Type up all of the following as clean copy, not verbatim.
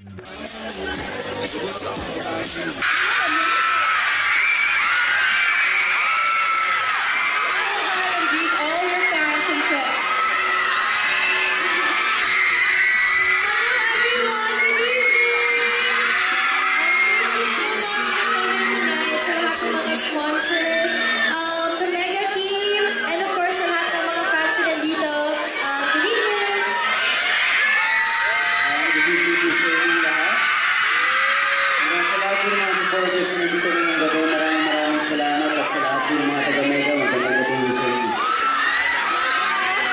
Greet all your fans and friends. Hello everyone, good evening! Thank you so much for coming tonight sa lahat sa mga sponsors, the Mega team, and of course sa lahat ng mga fans na nandito. Good evening! Good evening sa inyo lahat. Sa lahat po ng mga supporters na nandito ngayong gabi, maraming salamat at sa lahat po ng mga taga-Mega, magandang gabi sa inyo.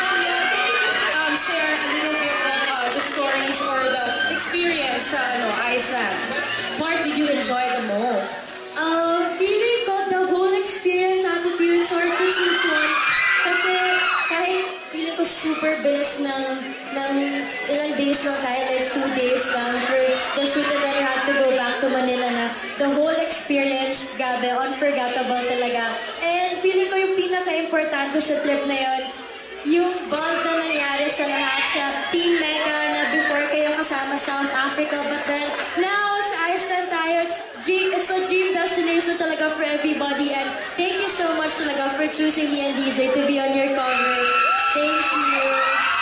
Can you just share a little bit of the stories or the experience sa Iceland? What part did you enjoy the most? Feeling ko the whole experience at the Pure Resort to choose one. Kasi kahit feeling ko super bilis ng ilang days lang tayo, like 2 days lang for the shoot, and then I had to go back to Manila na the whole experience, gabi, unforgettable talaga. And feeling ko yung pinaka-importante sa trip na yon, yung bond na nangyari sa lahat sa Team Mega na before kayo kasama South Africa, but then now sa Iceland tayo, it's a dream destination talaga for everybody, and thank you so much talaga for choosing me and DJ to be on your cover. Thank you.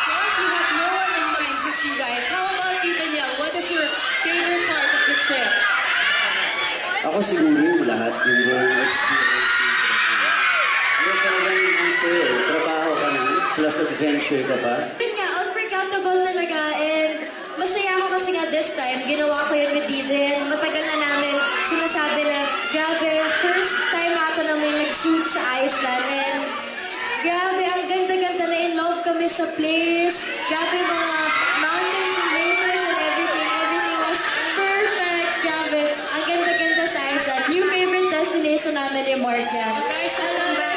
Yes, we have no one in mind, just you guys. How about you, Danielle? What is your favorite part of the trip? Ako siguro yung lahat, yung buong experience. Ano talagang ang sayo, trabaho ka na, plus adventure ka pa. Yun nga, unforgettable talaga, and masaya ako kasi nga this time, ginawa ko yun with DJ, and matagal na namin sinasabi na, grabe, first time natin na may nag-shoot sa Iceland, and grabe, ang ganda-ganda na in love kami sa place. Grabe, mga mountains and glaciers and everything was perfect. Grabe, ang ganda-ganda sa Iceland. New favorite destination namin ni Mark yan. Guys, alam ba?